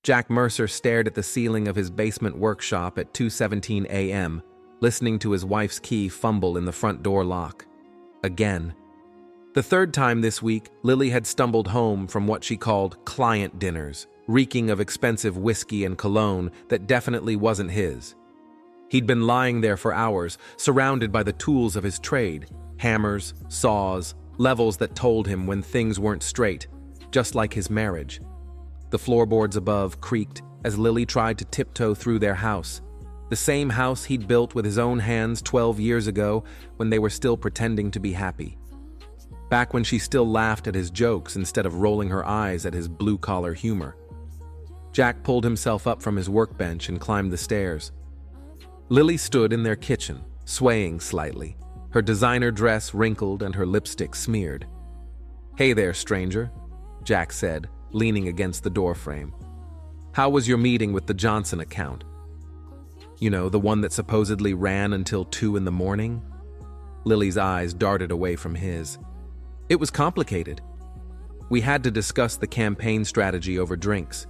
Jack Mercer stared at the ceiling of his basement workshop at 2:17 a.m., listening to his wife's key fumble in the front door lock. Again. The third time this week, Lily had stumbled home from what she called client dinners, reeking of expensive whiskey and cologne that definitely wasn't his. He'd been lying there for hours, surrounded by the tools of his trade, hammers, saws, levels that told him when things weren't straight, just like his marriage. The floorboards above creaked as Lily tried to tiptoe through their house, the same house he'd built with his own hands 12 years ago when they were still pretending to be happy. Back when she still laughed at his jokes instead of rolling her eyes at his blue-collar humor. Jack pulled himself up from his workbench and climbed the stairs. Lily stood in their kitchen, swaying slightly, her designer dress wrinkled and her lipstick smeared. "Hey there, stranger," Jack said, leaning against the doorframe. "How was your meeting with the Johnson account? You know, the one that supposedly ran until 2 in the morning?" Lily's eyes darted away from his. "It was complicated. We had to discuss the campaign strategy over drinks.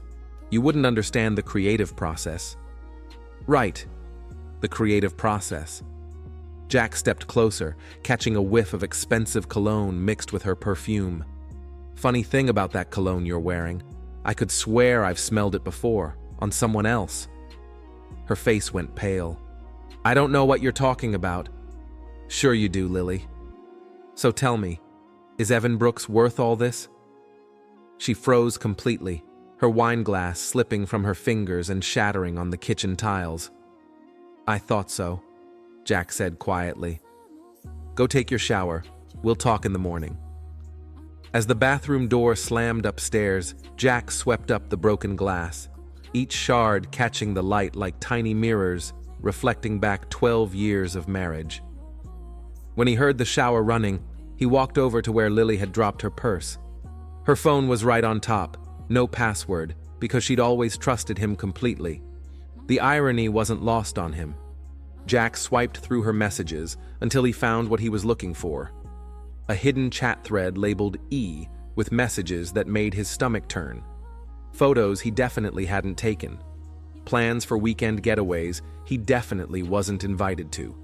You wouldn't understand the creative process." "Right. The creative process." Jack stepped closer, catching a whiff of expensive cologne mixed with her perfume. "Funny thing about that cologne you're wearing, I could swear I've smelled it before, on someone else." Her face went pale. "I don't know what you're talking about." "Sure you do, Lily. So tell me, is Evan Brooks worth all this?" She froze completely, her wine glass slipping from her fingers and shattering on the kitchen tiles. "I thought so," Jack said quietly. "Go take your shower. We'll talk in the morning." As the bathroom door slammed upstairs, Jack swept up the broken glass, each shard catching the light like tiny mirrors, reflecting back 12 years of marriage. When he heard the shower running, he walked over to where Lily had dropped her purse. Her phone was right on top, no password, because she'd always trusted him completely. The irony wasn't lost on him. Jack swiped through her messages until he found what he was looking for. A hidden chat thread labeled E with messages that made his stomach turn. Photos he definitely hadn't taken. Plans for weekend getaways he definitely wasn't invited to.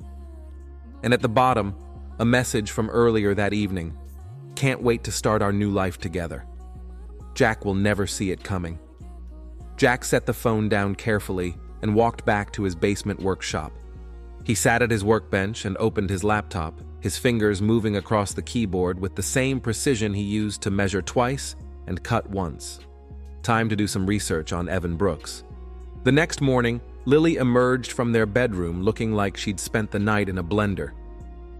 And at the bottom, a message from earlier that evening. "Can't wait to start our new life together." Jack will never see it coming. Jack set the phone down carefully and walked back to his basement workshop. He sat at his workbench and opened his laptop, his fingers moving across the keyboard with the same precision he used to measure twice and cut once. Time to do some research on Evan Brooks. The next morning, Lily emerged from their bedroom looking like she'd spent the night in a blender.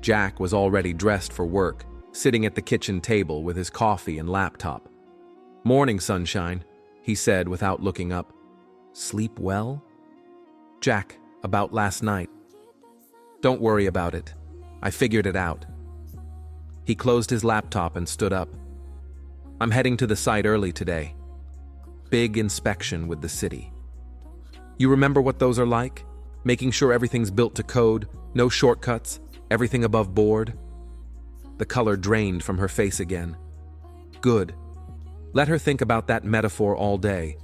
Jack was already dressed for work, sitting at the kitchen table with his coffee and laptop. "Morning, sunshine," he said without looking up. "Sleep well?" "Jack, about last night." "Don't worry about it. I figured it out." He closed his laptop and stood up. "I'm heading to the site early today. Big inspection with the city. You remember what those are like? Making sure everything's built to code, no shortcuts, everything above board?" The color drained from her face again. "Good. Let her think about that metaphor all day."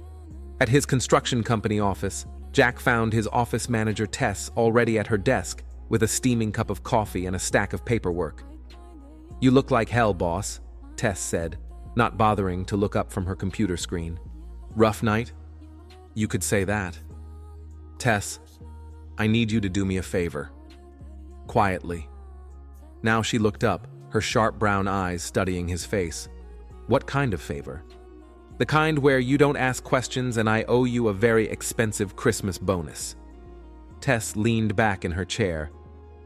At his construction company office, Jack found his office manager Tess already at her desk with a steaming cup of coffee and a stack of paperwork. "You look like hell, boss," Tess said, not bothering to look up from her computer screen. "Rough night?" "You could say that." "Tess, I need you to do me a favor." Quietly. Now she looked up, her sharp brown eyes studying his face. "What kind of favor?" "The kind where you don't ask questions and I owe you a very expensive Christmas bonus." Tess leaned back in her chair.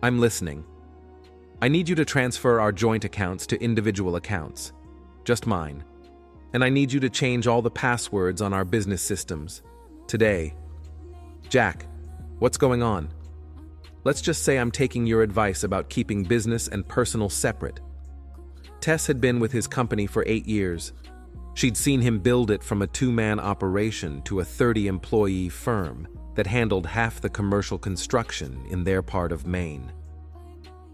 "I'm listening." "I need you to transfer our joint accounts to individual accounts. Just mine. And I need you to change all the passwords on our business systems. Today." "Jack, what's going on?" "Let's just say I'm taking your advice about keeping business and personal separate." Tess had been with his company for 8 years. She'd seen him build it from a 2-man operation to a 30-employee firm that handled half the commercial construction in their part of Maine.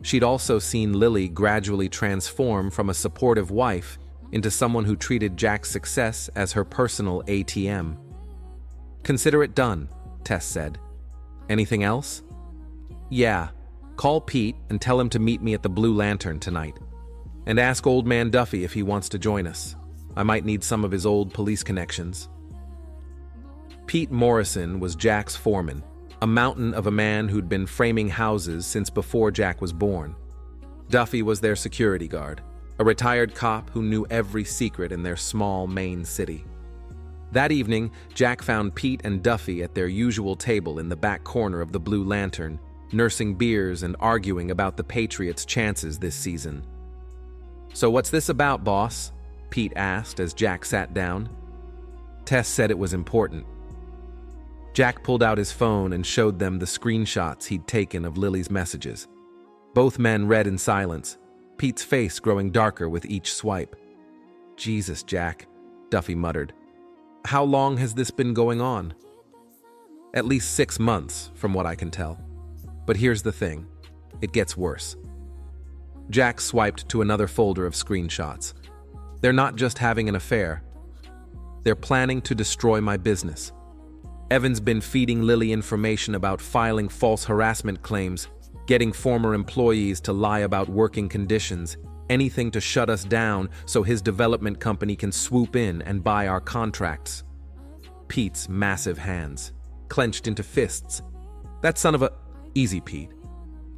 She'd also seen Lily gradually transform from a supportive wife into someone who treated Jack's success as her personal ATM. Consider it done, Tess said. Anything else? Yeah. Call Pete and tell him to meet me at the Blue Lantern tonight. And ask Old Man Duffy if he wants to join us. I might need some of his old police connections. Pete Morrison was Jack's foreman, a mountain of a man who'd been framing houses since before Jack was born. Duffy was their security guard, a retired cop who knew every secret in their small Maine city. That evening, Jack found Pete and Duffy at their usual table in the back corner of the Blue Lantern, nursing beers and arguing about the Patriots' chances this season. "So what's this about, boss?" Pete asked as Jack sat down. Tess said it was important. Jack pulled out his phone and showed them the screenshots he'd taken of Lily's messages. Both men read in silence, Pete's face growing darker with each swipe. "Jesus, Jack," Duffy muttered. "How long has this been going on?" "At least 6 months, from what I can tell. But here's the thing. It gets worse." Jack swiped to another folder of screenshots. "They're not just having an affair. They're planning to destroy my business. Evan's been feeding Lily information about filing false harassment claims, getting former employees to lie about working conditions, anything to shut us down so his development company can swoop in and buy our contracts." Pete's massive hands clenched into fists. "That son of a—" "Easy, Pete.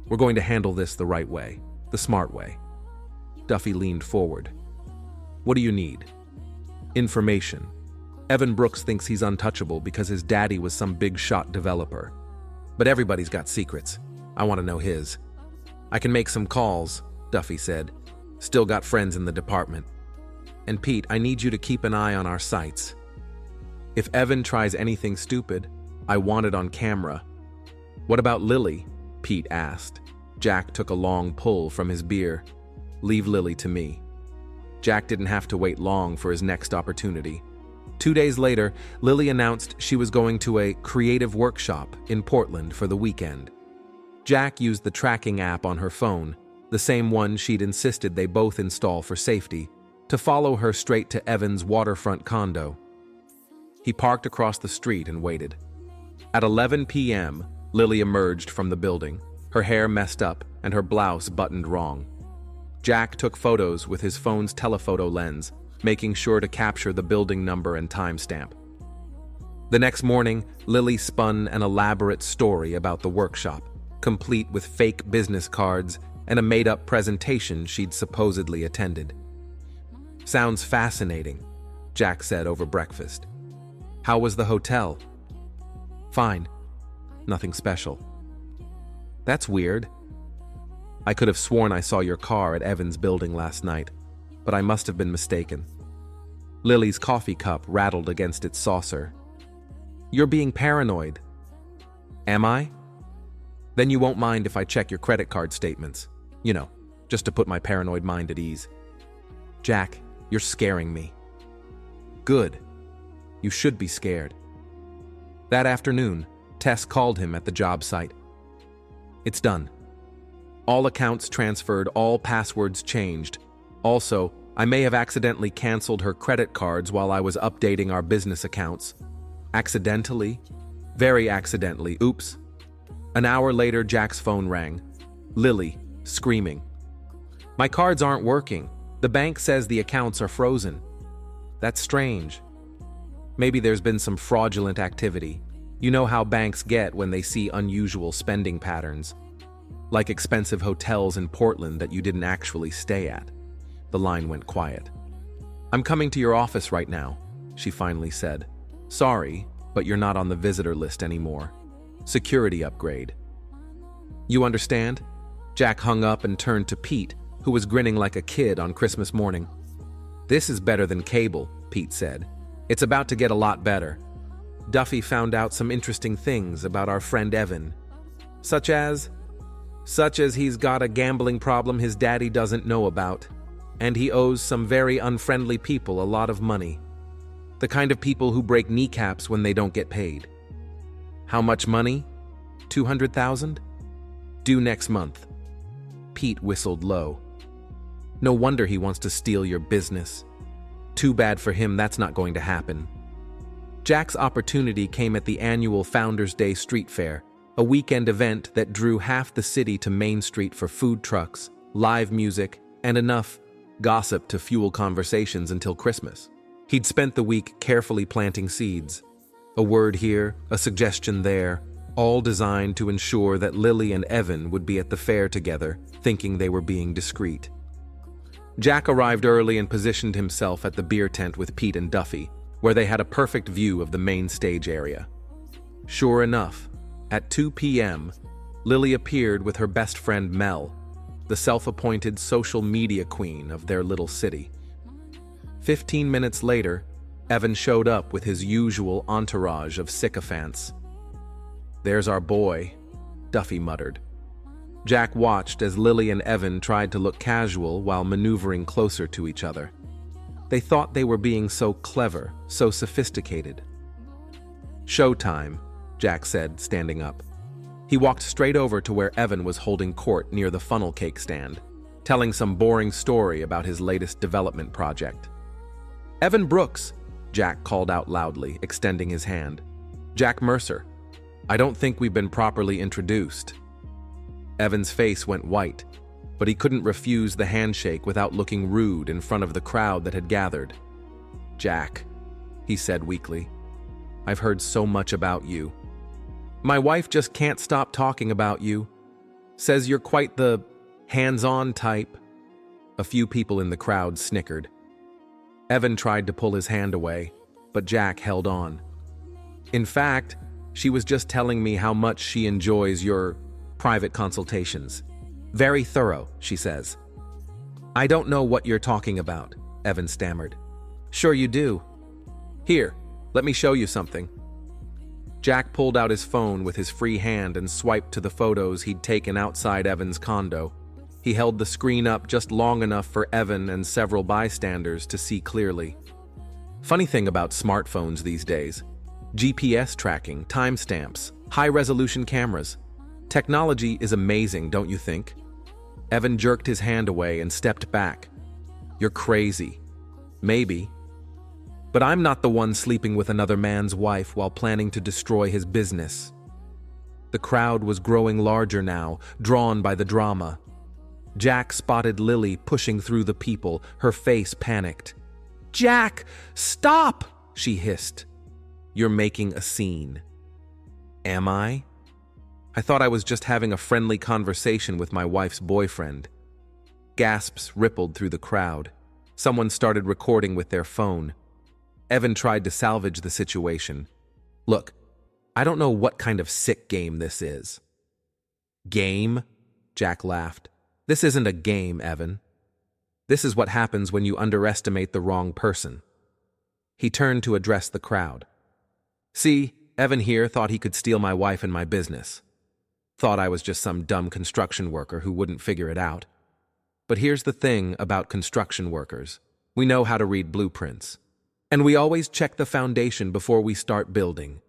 We're going to handle this the right way, the smart way." Duffy leaned forward. "What do you need?" "Information. Evan Brooks thinks he's untouchable because his daddy was some big-shot developer. But everybody's got secrets. I want to know his." "I can make some calls," Duffy said. "Still got friends in the department. And Pete, I need you to keep an eye on our sites. If Evan tries anything stupid, I want it on camera." "What about Lily?" Pete asked. Jack took a long pull from his beer. "Leave Lily to me." Jack didn't have to wait long for his next opportunity. 2 days later, Lily announced she was going to a creative workshop in Portland for the weekend. Jack used the tracking app on her phone, the same one she'd insisted they both install for safety, to follow her straight to Evan's waterfront condo. He parked across the street and waited. At 11 p.m., Lily emerged from the building, her hair messed up and her blouse buttoned wrong. Jack took photos with his phone's telephoto lens, making sure to capture the building number and timestamp. The next morning, Lily spun an elaborate story about the workshop, complete with fake business cards and a made-up presentation she'd supposedly attended. "Sounds fascinating," Jack said over breakfast. "How was the hotel?" "Fine. Nothing special." "That's weird. I could have sworn I saw your car at Evan's building last night, but I must have been mistaken." Lily's coffee cup rattled against its saucer. "You're being paranoid." "Am I? Then you won't mind if I check your credit card statements. You know, just to put my paranoid mind at ease." "Jack, you're scaring me." "Good. You should be scared." That afternoon, Tess called him at the job site. "It's done. All accounts transferred, all passwords changed. Also, I may have accidentally canceled her credit cards while I was updating our business accounts. Accidentally? Very accidentally. Oops." An hour later, Jack's phone rang. Lily, screaming. "My cards aren't working. The bank says the accounts are frozen." "That's strange. Maybe there's been some fraudulent activity. You know how banks get when they see unusual spending patterns. Like expensive hotels in Portland that you didn't actually stay at." The line went quiet. "I'm coming to your office right now," she finally said. "Sorry, but you're not on the visitor list anymore. Security upgrade." "You understand?" Jack hung up and turned to Pete, who was grinning like a kid on Christmas morning. "This is better than cable," Pete said. "It's about to get a lot better. Duffy found out some interesting things about our friend Evan. Such as he's got a gambling problem his daddy doesn't know about, and he owes some very unfriendly people a lot of money. The kind of people who break kneecaps when they don't get paid." "How much money?" 200,000? Due next month." Pete whistled low. "No wonder he wants to steal your business. Too bad for him that's not going to happen." Jack's opportunity came at the annual Founders Day Street Fair, a weekend event that drew half the city to Main Street for food trucks, live music, and enough gossip to fuel conversations until Christmas. He'd spent the week carefully planting seeds. A word here, a suggestion there, all designed to ensure that Lily and Evan would be at the fair together, thinking they were being discreet. Jack arrived early and positioned himself at the beer tent with Pete and Duffy, where they had a perfect view of the main stage area. Sure enough, at 2 p.m., Lily appeared with her best friend Mel, the self-appointed social media queen of their little city. 15 minutes later, Evan showed up with his usual entourage of sycophants. "There's our boy," Duffy muttered. Jack watched as Lily and Evan tried to look casual while maneuvering closer to each other. They thought they were being so clever, so sophisticated. "Showtime," Jack said, standing up. He walked straight over to where Evan was holding court near the funnel cake stand, telling some boring story about his latest development project. "Evan Brooks," Jack called out loudly, extending his hand. "Jack Mercer. I don't think we've been properly introduced." Evan's face went white, but he couldn't refuse the handshake without looking rude in front of the crowd that had gathered. "Jack," he said weakly, "I've heard so much about you. My wife just can't stop talking about you. Says you're quite the hands-on type." A few people in the crowd snickered. Evan tried to pull his hand away, but Jack held on. "In fact, she was just telling me how much she enjoys your private consultations. Very thorough, she says." "I don't know what you're talking about," Evan stammered. "Sure you do. Here, let me show you something." Jack pulled out his phone with his free hand and swiped to the photos he'd taken outside Evan's condo. He held the screen up just long enough for Evan and several bystanders to see clearly. Funny thing about smartphones these days: GPS tracking, timestamps, high-resolution cameras. Technology is amazing, don't you think? Evan jerked his hand away and stepped back. "You're crazy." "Maybe. But I'm not the one sleeping with another man's wife while planning to destroy his business." The crowd was growing larger now, drawn by the drama. Jack spotted Lily pushing through the people, her face panicked. "Jack, stop!" she hissed. "You're making a scene." "Am I? I thought I was just having a friendly conversation with my wife's boyfriend." Gasps rippled through the crowd. Someone started recording with their phone. Evan tried to salvage the situation. "Look, I don't know what kind of sick game this is." "Game?" Jack laughed. "This isn't a game, Evan. This is what happens when you underestimate the wrong person." He turned to address the crowd. "See, Evan here thought he could steal my wife and my business. Thought I was just some dumb construction worker who wouldn't figure it out. But here's the thing about construction workers. We know how to read blueprints. And we always check the foundation before we start building."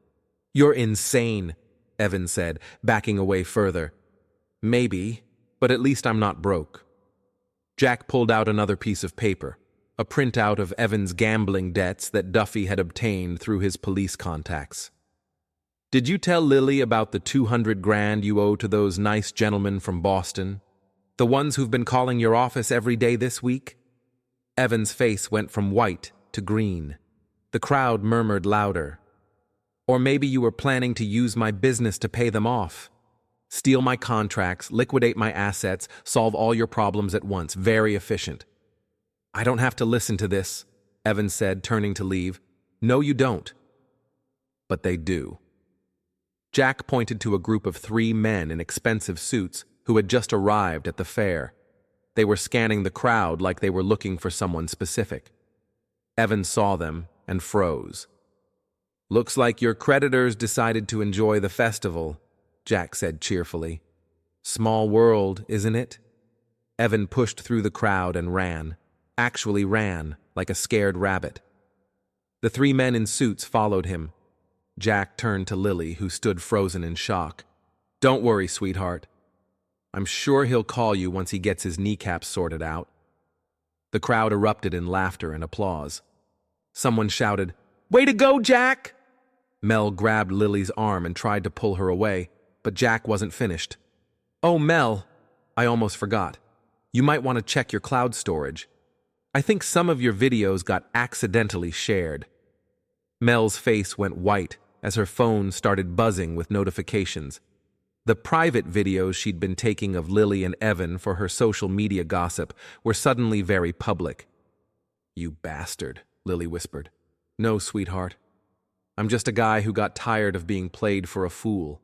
"You're insane," Evan said, backing away further. "Maybe, but at least I'm not broke." Jack pulled out another piece of paper, a printout of Evan's gambling debts that Duffy had obtained through his police contacts. "Did you tell Lily about the 200 grand you owe to those nice gentlemen from Boston? The ones who've been calling your office every day this week?" Evan's face went from white to green. The crowd murmured louder. "Or maybe you were planning to use my business to pay them off. Steal my contracts, liquidate my assets, solve all your problems at once. Very efficient." "I don't have to listen to this," Evan said, turning to leave. "No, you don't." "But they do." Jack pointed to a group of 3 men in expensive suits who had just arrived at the fair. They were scanning the crowd like they were looking for someone specific. Evan saw them and froze. "Looks like your creditors decided to enjoy the festival," Jack said cheerfully. "Small world, isn't it?" Evan pushed through the crowd and ran. Actually ran, like a scared rabbit. The 3 men in suits followed him. Jack turned to Lily, who stood frozen in shock. "Don't worry, sweetheart. I'm sure he'll call you once he gets his kneecaps sorted out." The crowd erupted in laughter and applause. Someone shouted, "Way to go, Jack!" Mel grabbed Lily's arm and tried to pull her away, but Jack wasn't finished. "Oh, Mel, I almost forgot. You might want to check your cloud storage. I think some of your videos got accidentally shared." Mel's face went white as her phone started buzzing with notifications. The private videos she'd been taking of Lily and Evan for her social media gossip were suddenly very public. "You bastard," Lily whispered. "No, sweetheart. I'm just a guy who got tired of being played for a fool."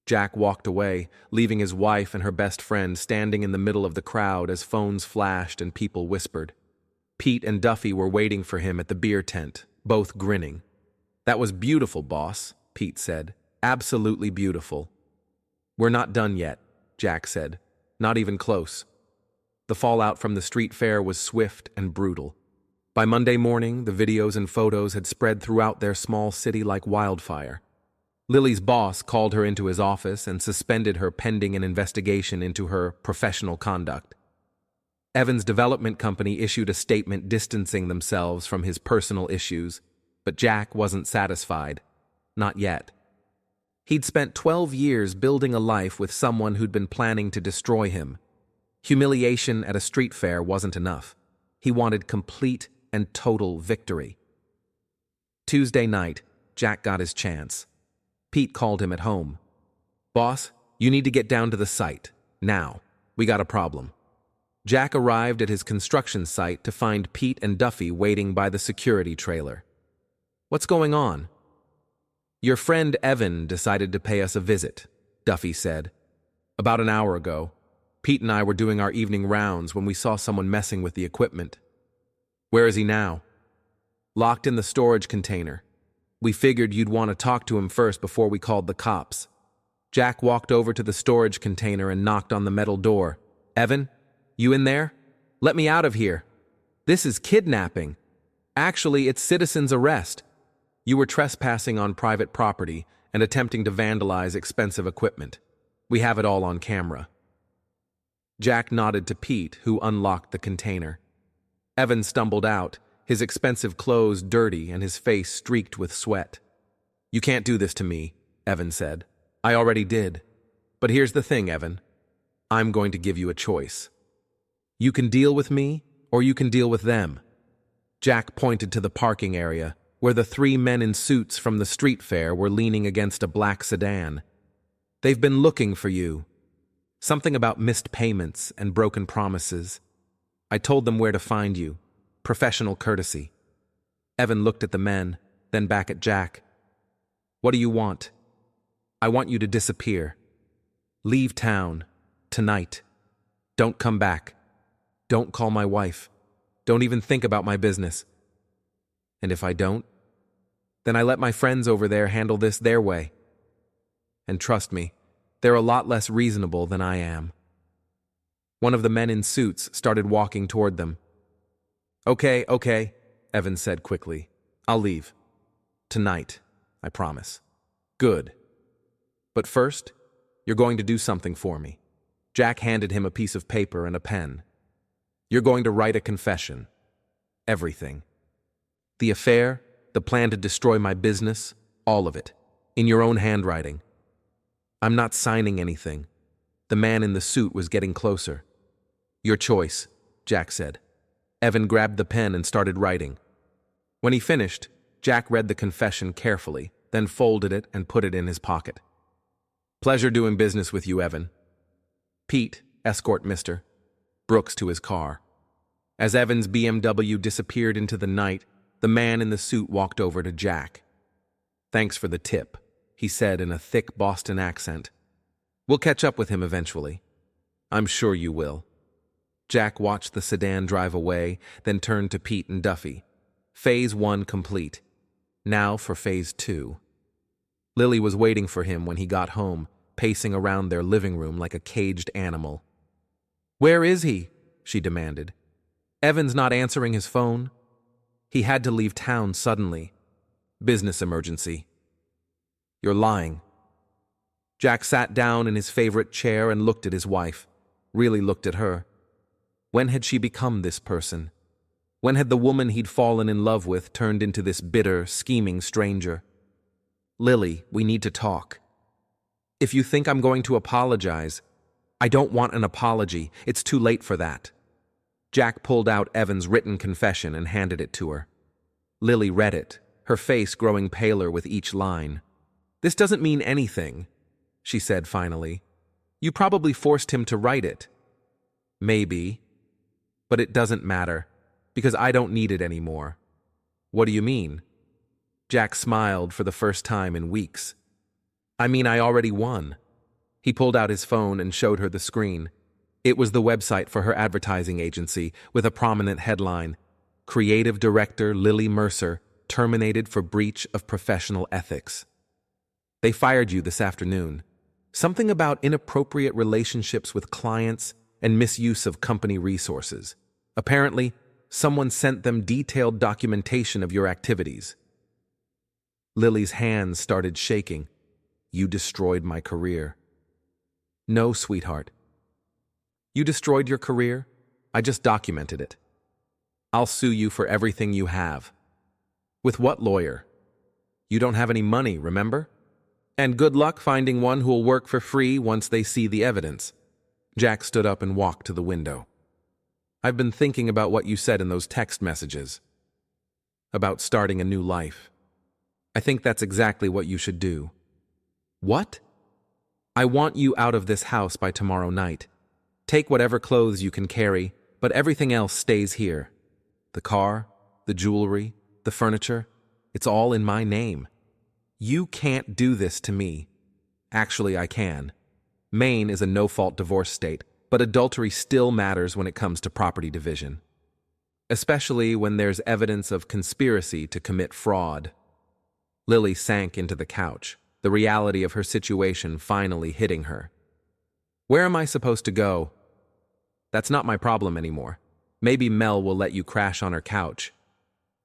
Jack walked away, leaving his wife and her best friend standing in the middle of the crowd as phones flashed and people whispered. Pete and Duffy were waiting for him at the beer tent, both grinning. "That was beautiful, boss," Pete said. "Absolutely beautiful." "We're not done yet," Jack said. "Not even close." The fallout from the street fair was swift and brutal. By Monday morning, the videos and photos had spread throughout their small city like wildfire. Lily's boss called her into his office and suspended her pending an investigation into her professional conduct. Evan's development company issued a statement distancing themselves from his personal issues, but Jack wasn't satisfied. Not yet. He'd spent 12 years building a life with someone who'd been planning to destroy him. Humiliation at a street fair wasn't enough. He wanted complete and total victory. Tuesday night, Jack got his chance. Pete called him at home. "Boss, you need to get down to the site. Now. We got a problem." Jack arrived at his construction site to find Pete and Duffy waiting by the security trailer. "What's going on?" "Your friend Evan decided to pay us a visit," Duffy said. "About an hour ago, Pete and I were doing our evening rounds when we saw someone messing with the equipment." "Where is he now?" "Locked in the storage container. We figured you'd want to talk to him first before we called the cops." Jack walked over to the storage container and knocked on the metal door. "Evan, you in there? Let me out of here. This is kidnapping. Actually, it's citizen's arrest. You were trespassing on private property and attempting to vandalize expensive equipment. We have it all on camera." Jack nodded to Pete, who unlocked the container. Evan stumbled out, his expensive clothes dirty and his face streaked with sweat. "You can't do this to me," Evan said. "I already did. But here's the thing, Evan. I'm going to give you a choice. You can deal with me, or you can deal with them." Jack pointed to the parking area, where the 3 men in suits from the street fair were leaning against a black sedan. "They've been looking for you. Something about missed payments and broken promises. I told them where to find you. Professional courtesy." Evan looked at the men, then back at Jack. "What do you want?" "I want you to disappear. Leave town. Tonight. Don't come back. Don't call my wife. Don't even think about my business. And if I don't, then I let my friends over there handle this their way. And trust me, they're a lot less reasonable than I am." One of the men in suits started walking toward them. Okay, Evan said quickly. "I'll leave. Tonight, I promise." "Good. But first, you're going to do something for me." Jack handed him a piece of paper and a pen. "You're going to write a confession. Everything. The affair, the plan to destroy my business, all of it, in your own handwriting." "I'm not signing anything." The man in the suit was getting closer. "Your choice," Jack said. Evan grabbed the pen and started writing. When he finished, Jack read the confession carefully, then folded it and put it in his pocket. "Pleasure doing business with you, Evan. Pete, escort Mr. Brooks to his car." As Evan's BMW disappeared into the night, the man in the suit walked over to Jack. "Thanks for the tip," he said in a thick Boston accent. "We'll catch up with him eventually." "I'm sure you will." Jack watched the sedan drive away, then turned to Pete and Duffy. Phase 1 complete. Now for Phase 2. Lily was waiting for him when he got home, pacing around their living room like a caged animal. "Where is he?" she demanded. "Evan's not answering his phone." "He had to leave town suddenly. Business emergency." "You're lying." Jack sat down in his favorite chair and looked at his wife, really looked at her. When had she become this person? When had the woman he'd fallen in love with turned into this bitter, scheming stranger? Lily, we need to talk. If you think I'm going to apologize, I don't want an apology. It's too late for that. Jack pulled out Evan's written confession and handed it to her. Lily read it, her face growing paler with each line. This doesn't mean anything, she said finally. You probably forced him to write it. Maybe. But it doesn't matter, because I don't need it anymore. What do you mean? Jack smiled for the first time in weeks. I mean, I already won. He pulled out his phone and showed her the screen. It was the website for her advertising agency, with a prominent headline, Creative Director Lily Mercer terminated for breach of professional ethics. They fired you this afternoon. Something about inappropriate relationships with clients and misuse of company resources. Apparently, someone sent them detailed documentation of your activities. Lily's hands started shaking. You destroyed my career. No, sweetheart. You destroyed your career? I just documented it. I'll sue you for everything you have. With what lawyer? You don't have any money, remember? And good luck finding one who'll work for free once they see the evidence. Jack stood up and walked to the window. I've been thinking about what you said in those text messages. About starting a new life. I think that's exactly what you should do. What? I want you out of this house by tomorrow night. Take whatever clothes you can carry, but everything else stays here. The car, the jewelry, the furniture, it's all in my name. You can't do this to me. Actually, I can. Maine is a no-fault divorce state, but adultery still matters when it comes to property division. Especially when there's evidence of conspiracy to commit fraud. Lily sank into the couch, the reality of her situation finally hitting her. Where am I supposed to go? That's not my problem anymore. Maybe Mel will let you crash on her couch.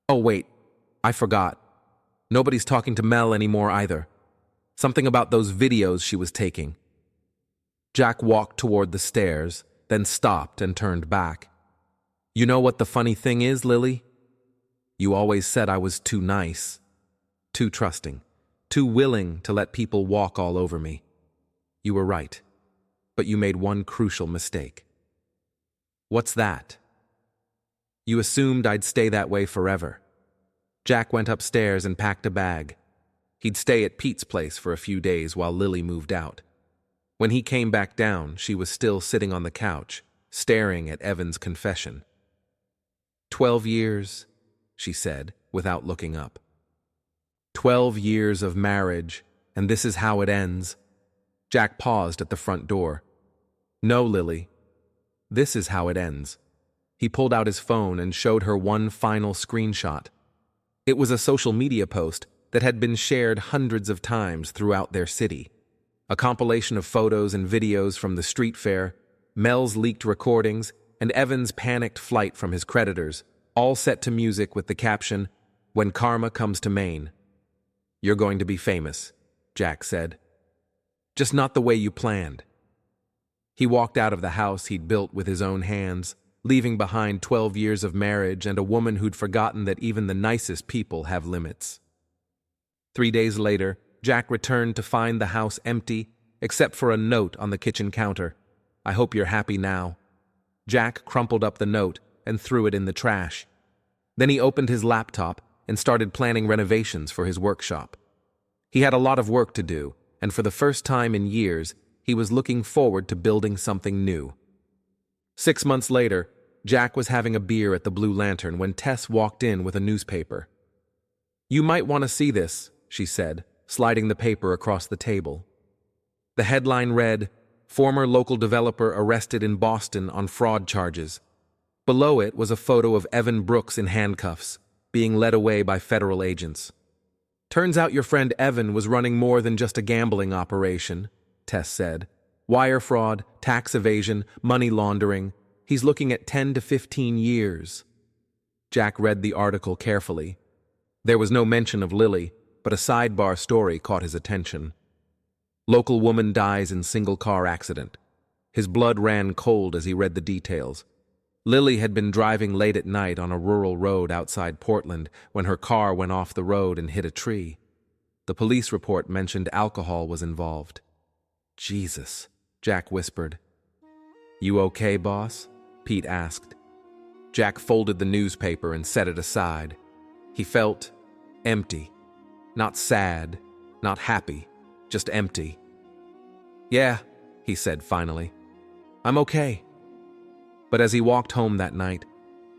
Oh wait, I forgot. Nobody's talking to Mel anymore either. Something about those videos she was taking. Jack walked toward the stairs, then stopped and turned back. You know what the funny thing is, Lily? You always said I was too nice, too trusting, too willing to let people walk all over me. You were right, but you made one crucial mistake. What's that? You assumed I'd stay that way forever. Jack went upstairs and packed a bag. He'd stay at Pete's place for a few days while Lily moved out. When he came back down, she was still sitting on the couch, staring at Evan's confession. 12 years, she said, without looking up. 12 years of marriage, and this is how it ends. Jack paused at the front door. No, Lily. This is how it ends. He pulled out his phone and showed her one final screenshot. It was a social media post that had been shared hundreds of times throughout their city. A compilation of photos and videos from the street fair, Mel's leaked recordings, and Evan's panicked flight from his creditors, all set to music with the caption, When Karma Comes to Maine. You're going to be famous, Jack said. Just not the way you planned. He walked out of the house he'd built with his own hands, leaving behind 12 years of marriage and a woman who'd forgotten that even the nicest people have limits. 3 days later, Jack returned to find the house empty, except for a note on the kitchen counter. I hope you're happy now. Jack crumpled up the note and threw it in the trash. Then he opened his laptop and started planning renovations for his workshop. He had a lot of work to do, and for the first time in years, he was looking forward to building something new. 6 months later, Jack was having a beer at the Blue Lantern when Tess walked in with a newspaper. You might want to see this, she said, sliding the paper across the table. The headline read, Former local developer arrested in Boston on fraud charges. Below it was a photo of Evan Brooks in handcuffs, being led away by federal agents. Turns out your friend Evan was running more than just a gambling operation, Tess said. Wire fraud, tax evasion, money laundering. He's looking at 10 to 15 years. Jack read the article carefully. There was no mention of Lily, but a sidebar story caught his attention. Local woman dies in single-car accident. His blood ran cold as he read the details. Lily had been driving late at night on a rural road outside Portland when her car went off the road and hit a tree. The police report mentioned alcohol was involved. Jesus, Jack whispered. You okay, boss? Pete asked. Jack folded the newspaper and set it aside. He felt empty. Not sad, not happy, just empty. Yeah, he said finally. I'm okay. But as he walked home that night,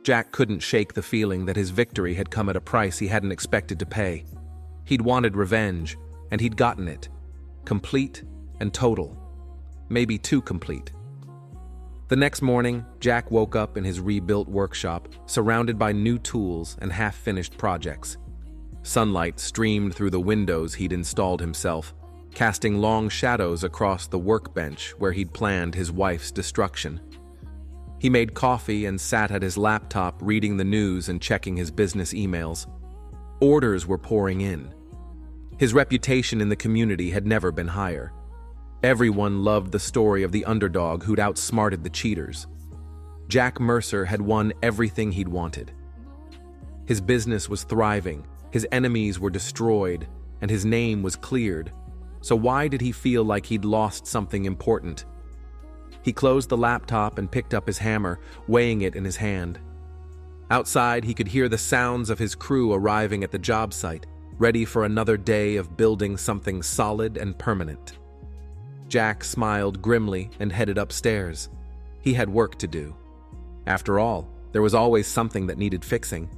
Jack couldn't shake the feeling that his victory had come at a price he hadn't expected to pay. He'd wanted revenge, and he'd gotten it. Complete and total. Maybe too complete. The next morning, Jack woke up in his rebuilt workshop, surrounded by new tools and half-finished projects. Sunlight streamed through the windows he'd installed himself, casting long shadows across the workbench where he'd planned his wife's destruction. He made coffee and sat at his laptop reading the news and checking his business emails. Orders were pouring in. His reputation in the community had never been higher. Everyone loved the story of the underdog who'd outsmarted the cheaters. Jack Mercer had won everything he'd wanted. His business was thriving, his enemies were destroyed, and his name was cleared. So why did he feel like he'd lost something important? He closed the laptop and picked up his hammer, weighing it in his hand. Outside, he could hear the sounds of his crew arriving at the job site, ready for another day of building something solid and permanent. Jack smiled grimly and headed upstairs. He had work to do. After all, there was always something that needed fixing.